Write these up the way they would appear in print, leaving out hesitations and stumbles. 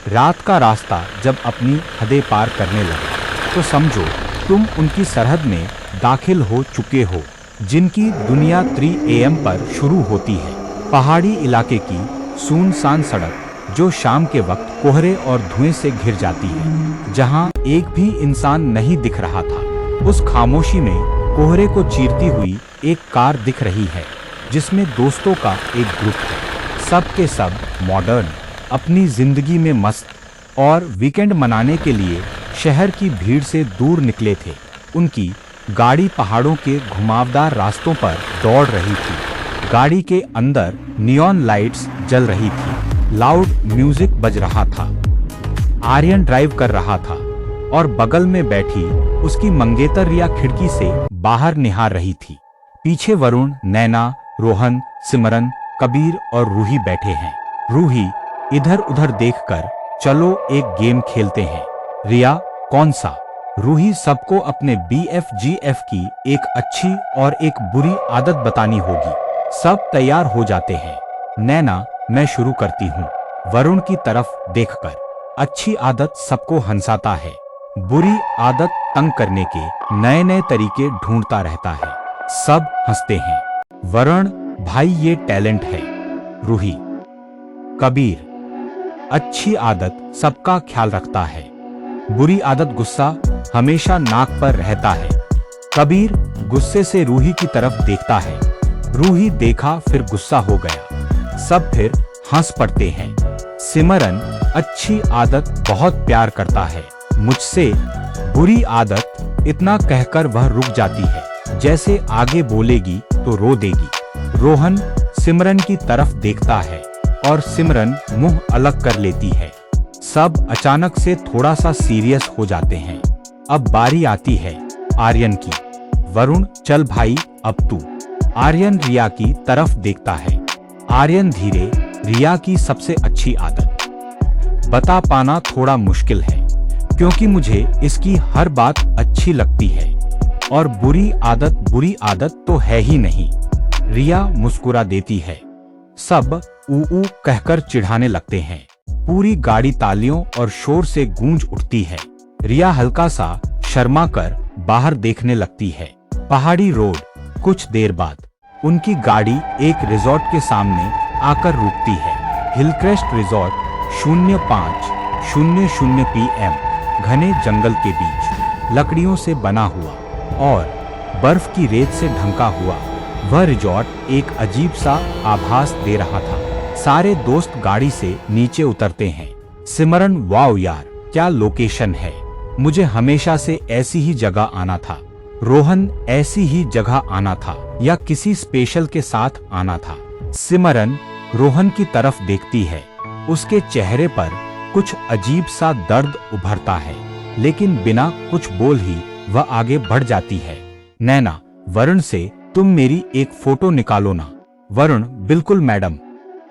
रात का रास्ता जब अपनी हदें पार करने लगा तो समझो तुम उनकी सरहद में दाखिल हो चुके हो, जिनकी दुनिया 3 AM पर शुरू होती है। पहाड़ी इलाके की सुनसान सड़क जो शाम के वक्त कोहरे और धुएं से घिर जाती है, जहां एक भी इंसान नहीं दिख रहा था। उस खामोशी में कोहरे को चीरती हुई एक कार दिख रही है, जिसमें दोस्तों का एक ग्रुप है। सब के सब मॉडर्न, अपनी जिंदगी में मस्त और वीकेंड मनाने के लिए शहर की भीड़ से दूर निकले थे। उनकी गाड़ी पहाड़ों के घुमावदार रास्तों पर दौड़ रही थी। गाड़ी के अंदर नियॉन लाइट्स जल रही थी, लाउड म्यूजिक बज रहा था। आर्यन ड्राइव कर रहा था और बगल में बैठी उसकी मंगेतर रिया खिड़की से बाहर निहार रही थी। पीछे वरुण, नैना, रोहन, सिमरन, कबीर और रूही बैठे हैं। रूही इधर उधर देखकर, चलो एक गेम खेलते हैं। रिया, कौन सा? रूही सबको अपने BFGF की एक अच्छी और एक बुरी आदत बतानी होगी। सब तैयार हो जाते हैं। नैना, मैं शुरू करती हूँ, वरुण की तरफ देखकर। अच्छी आदत सबको हंसाता है, बुरी आदत तंग करने के नए नए तरीके ढूंढता रहता है। सब हंसते हैं। वरुण, भाई ये टैलेंट है। रूही, कबीर, अच्छी आदत सबका ख्याल रखता है, बुरी आदत गुस्सा हमेशा नाक पर रहता है। कबीर गुस्से से रूही की तरफ देखता है। रूही देखा फिर गुस्सा हो गया। सब फिर हंस पड़ते हैं। सिमरन, अच्छी आदत बहुत प्यार करता है मुझसे, बुरी आदत इतना कहकर वह रुक जाती है, जैसे आगे बोलेगी तो रो देगी। रोहन सिमरन की तरफ देखता है और सिमरन मुंह अलग कर लेती है। सब अचानक से थोड़ा सा सीरियस हो जाते हैं। अब बारी आती है आर्यन की। वरुण, चल भाई अब तू। आर्यन रिया की तरफ देखता है। आर्यन धीरे, रिया की सबसे अच्छी आदत बता पाना थोड़ा मुश्किल है, क्योंकि मुझे इसकी हर बात अच्छी लगती है और बुरी आदत तो है ही नहीं। रिया मुस्कुरा देती है। सब ऊ कहकर चिढ़ाने लगते हैं। पूरी गाड़ी तालियों और शोर से गूंज उठती है। रिया हल्का सा शर्मा कर बाहर देखने लगती है। पहाड़ी रोड। कुछ देर बाद उनकी गाड़ी एक रिजॉर्ट के सामने आकर रुकती है। हिलक्रेस्ट रिजॉर्ट, 05:00 PM, घने जंगल के बीच, लकड़ियों से बना हुआ और बर्फ की रेत से ढंका हुआ। वह रिजॉर्ट एक अजीब सा आभास दे रहा था। सारे दोस्त गाड़ी से नीचे उतरते हैं। सिमरन, वाओ यार, क्या लोकेशन है, मुझे हमेशा से ऐसी ही जगह आना था। रोहन, ऐसी ही जगह आना था या किसी स्पेशल के साथ आना था। सिमरन रोहन की तरफ देखती है। उसके चेहरे पर कुछ अजीब सा दर्द उभरता है, लेकिन बिना कुछ बोल ही वह आगे बढ़ जाती है। नैना, वरुण से तुम मेरी एक फोटो निकालो ना। वरुण, बिल्कुल मैडम,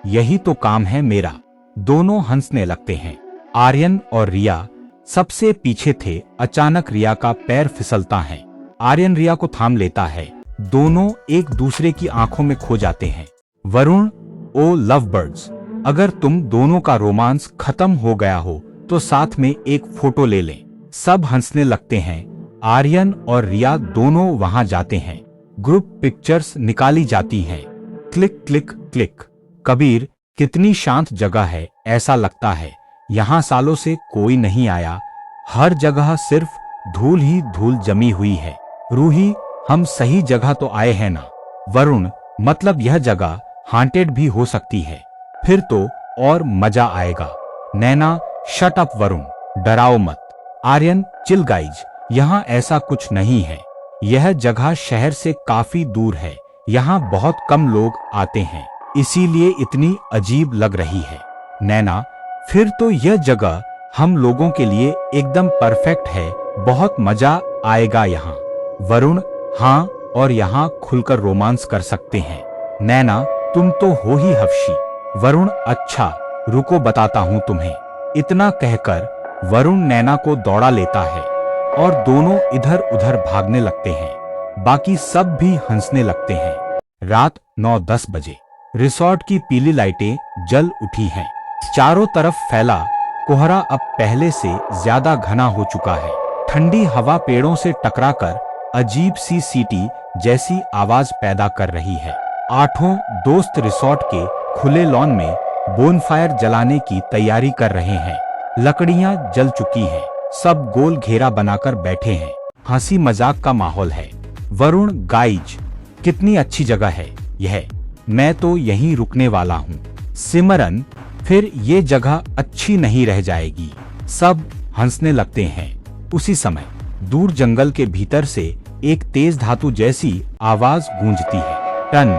यही तो काम है मेरा। दोनों हंसने लगते हैं। आर्यन और रिया सबसे पीछे थे। अचानक रिया का पैर फिसलता है। आर्यन रिया को थाम लेता है। दोनों एक दूसरे की आंखों में खो जाते हैं। वरुण, ओ लव बर्ड्स, अगर तुम दोनों का रोमांस खत्म हो गया हो तो साथ में एक फोटो ले लें। सब हंसने लगते हैं। आर्यन और रिया दोनों वहां जाते हैं। ग्रुप पिक्चर्स निकाली जाती हैं। Click click click. कबीर, कितनी शांत जगह है, ऐसा लगता है यहाँ सालों से कोई नहीं आया। हर जगह सिर्फ धूल ही धूल जमी हुई है। रूही, हम सही जगह तो आए हैं ना। वरुण, मतलब यह जगह हांटेड भी हो सकती है, फिर तो और मजा आएगा। नैना, शट अप वरुण, डराओ मत। आर्यन, चिल गाइज, यहाँ ऐसा कुछ नहीं है। यह जगह शहर से काफी दूर है, यहाँ बहुत कम लोग आते हैं, इसीलिए इतनी अजीब लग रही है। नैना, फिर तो यह जगह हम लोगों के लिए एकदम परफेक्ट है, बहुत मजा आएगा यहाँ। वरुण, हाँ, और यहाँ खुलकर रोमांस कर सकते हैं। नैना, तुम तो हो ही हफ्शी। वरुण, अच्छा रुको बताता हूँ तुम्हें। इतना कहकर वरुण नैना को दौड़ा लेता है और दोनों इधर उधर भागने लगते हैं। बाकी सब भी हंसने लगते हैं। रात 9-10 बजे रिसॉर्ट की पीली लाइटें जल उठी हैं। चारों तरफ फैला कोहरा अब पहले से ज्यादा घना हो चुका है। ठंडी हवा पेड़ों से टकराकर अजीब सी सीटी जैसी आवाज पैदा कर रही है। आठों दोस्त रिसॉर्ट के खुले लॉन में बोनफायर जलाने की तैयारी कर रहे हैं। लकड़ियां जल चुकी हैं। सब गोल घेरा बनाकर बैठे हैं। हंसी मजाक का माहौल है। वरुण, गाइज, कितनी अच्छी जगह है यह, मैं तो यहीं रुकने वाला हूँ। सिमरन, फिर ये जगह अच्छी नहीं रह जाएगी। सब हंसने लगते हैं। उसी समय दूर जंगल के भीतर से एक तेज धातु जैसी आवाज गूंजती है। टन।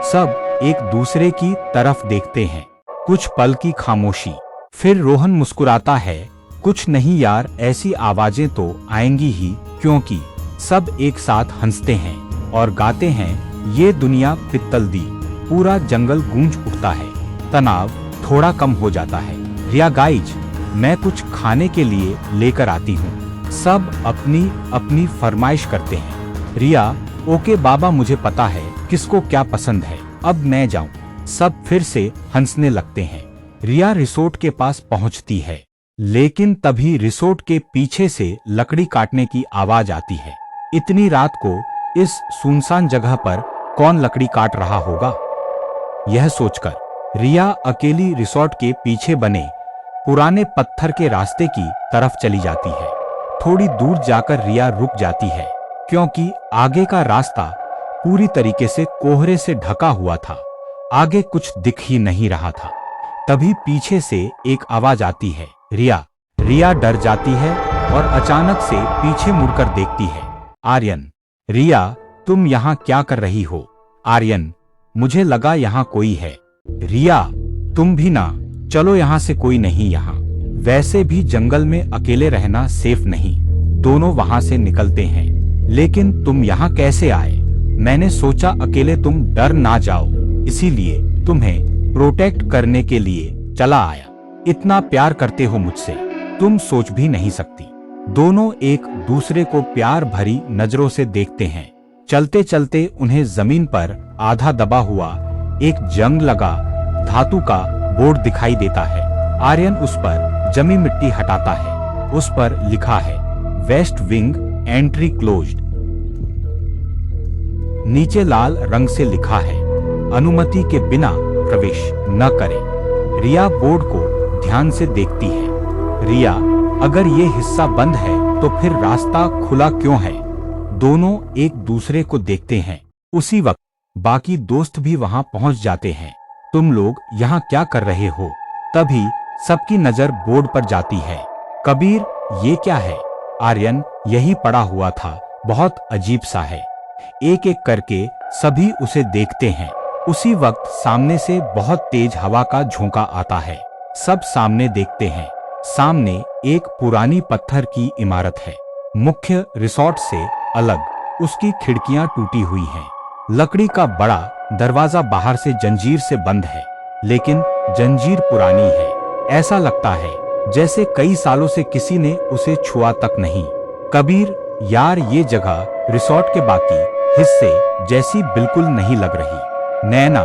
सब एक दूसरे की तरफ देखते हैं। कुछ पल की खामोशी। फिर रोहन मुस्कुराता है। कुछ नहीं यार, ऐसी आवाजें तो आएंगी ही, क्योंकि सब एक साथ हंसते हैं और गाते हैं, ये दुनिया पित्तल दी। पूरा जंगल गूंज उठता है। तनाव थोड़ा कम हो जाता है। रिया, गाइज, मैं कुछ खाने के लिए लेकर आती हूँ। सब अपनी अपनी फरमाइश करते हैं। रिया, ओके बाबा, मुझे पता है किसको क्या पसंद है, अब मैं जाऊं। सब फिर से हंसने लगते हैं। रिया रिसोर्ट के पास पहुंचती है, लेकिन तभी रिसोर्ट के पीछे से लकड़ी काटने की आवाज आती है। इतनी रात को इस सुनसान जगह पर कौन लकड़ी काट रहा होगा? यह सोचकर रिया अकेली रिसोर्ट के पीछे बने पुराने पत्थर के रास्ते की तरफ चली जाती है। थोड़ी दूर जाकर रिया रुक जाती है, क्योंकि आगे का रास्ता पूरी तरीके से कोहरे से ढका हुआ था। आगे कुछ दिख ही नहीं रहा था। तभी पीछे से एक आवाज आती है, रिया। रिया डर जाती है और अचानक से पीछे मुड़कर देखती है। आर्यन। रिया, तुम यहाँ क्या कर रही हो? आर्यन, मुझे लगा यहाँ कोई है। रिया, तुम भी ना, चलो यहाँ से, कोई नहीं यहाँ। वैसे भी जंगल में अकेले रहना सेफ नहीं। दोनों वहां से निकलते हैं। लेकिन तुम यहाँ कैसे आए? मैंने सोचा अकेले तुम डर ना जाओ, इसीलिए तुम्हें प्रोटेक्ट करने के लिए चला आया। इतना प्यार करते हो मुझसे, तुम सोच भी नहीं सकती। दोनों एक दूसरे को प्यार भरी नजरों से देखते हैं। चलते चलते उन्हें जमीन पर आधा दबा हुआ एक जंग लगा धातु का बोर्ड दिखाई देता है। आर्यन उस पर जमी मिट्टी हटाता है। उस पर लिखा है, वेस्ट विंग एंट्री क्लोज्ड। नीचे लाल रंग से लिखा है, अनुमति के बिना प्रवेश न करें। रिया बोर्ड को ध्यान से देखती है। रिया, अगर ये हिस्सा बंद है तो फिर रास्ता खुला क्यों है? दोनों एक दूसरे को देखते हैं। उसी वक्त बाकी दोस्त भी वहां पहुंच जाते हैं। तुम लोग यहाँ क्या कर रहे हो? तभी सबकी नजर बोर्ड पर जाती है। कबीर, ये क्या है? आर्यन, यही पड़ा हुआ था, बहुत अजीब सा है। एक एक करके सभी उसे देखते हैं। उसी वक्त सामने से बहुत तेज हवा का झोंका आता है। सब सामने देखते हैं। सामने एक पुरानी पत्थर की इमारत है, मुख्य रिसोर्ट से अलग। उसकी खिड़कियां टूटी हुई हैं। लकड़ी का बड़ा दरवाजा बाहर से जंजीर से बंद है, लेकिन जंजीर पुरानी है। ऐसा लगता है जैसे कई सालों से किसी ने उसे छुआ तक नहीं। कबीर, यार, ये जगह रिसोर्ट के बाकी हिस्से जैसी बिल्कुल नहीं लग रही। नैना,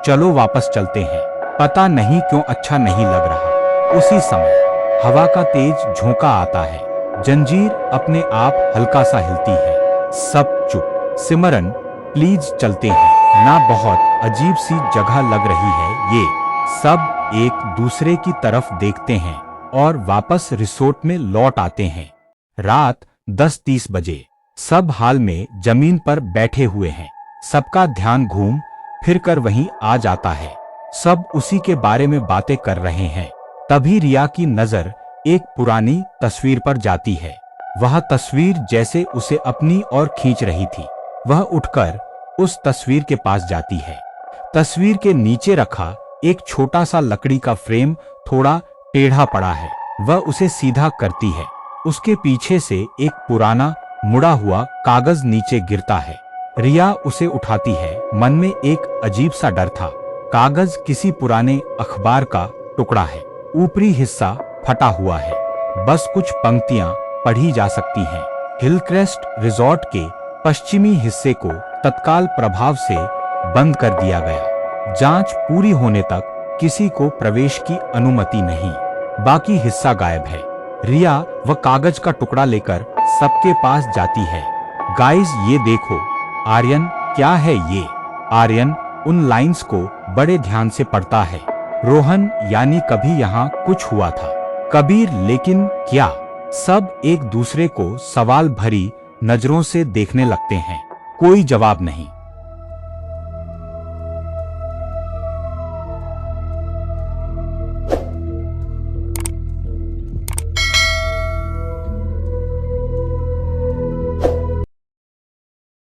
चलो वापस चलते हैं, पता नहीं क्यों अच्छा नहीं लग रहा। उसी समय हवा का तेज झोंका आता है। जंजीर अपने आप हल्का सा हिलती है। सब चुप। सिमरन, प्लीज चलते हैं ना, बहुत अजीब सी जगह लग रही है ये। सब एक दूसरे की तरफ देखते हैं और वापस रिसोर्ट में लौट आते हैं। रात 10:30 बजे। सब हाल में जमीन पर बैठे हुए हैं। सबका ध्यान घूम फिर कर वहीं आ जाता है। सब उसी के बारे में बातें कर रहे हैं। तभी रिया की नजर एक पुरानी तस्वीर पर जाती है। वह तस्वीर जैसे उसे अपनी ओर खींच रही थी। वह उठकर उस तस्वीर के पास जाती है। तस्वीर के नीचे रखा एक छोटा सा लकड़ी का फ्रेम थोड़ा टेढ़ा पड़ा है। वह उसे सीधा करती है। उसके पीछे से एक पुराना मुड़ा हुआ कागज नीचे गिरता है। रिया उसे उठाती है। मन में एक अजीब सा डर था। कागज किसी पुराने अखबार का टुकड़ा है। ऊपरी हिस्सा फटा हुआ है। बस कुछ पंक्तियां पढ़ी जा सकती हैं। हिलक्रेस्ट रिजॉर्ट के पश्चिमी हिस्से को तत्काल प्रभाव से बंद कर दिया गया। जांच पूरी होने तक किसी को प्रवेश की अनुमति नहीं। बाकी हिस्सा गायब है। रिया वह कागज का टुकड़ा लेकर सबके पास जाती है। गाइस ये देखो, आर्यन क्या है ये? आर्यन उन लाइंस को बड़े ध्यान से पढ़ता है। रोहन यानी कभी यहाँ कुछ हुआ था। कबीर लेकिन क्या? सब एक दूसरे को सवाल भरी नजरों से देखने लगते हैं। कोई जवाब नहीं।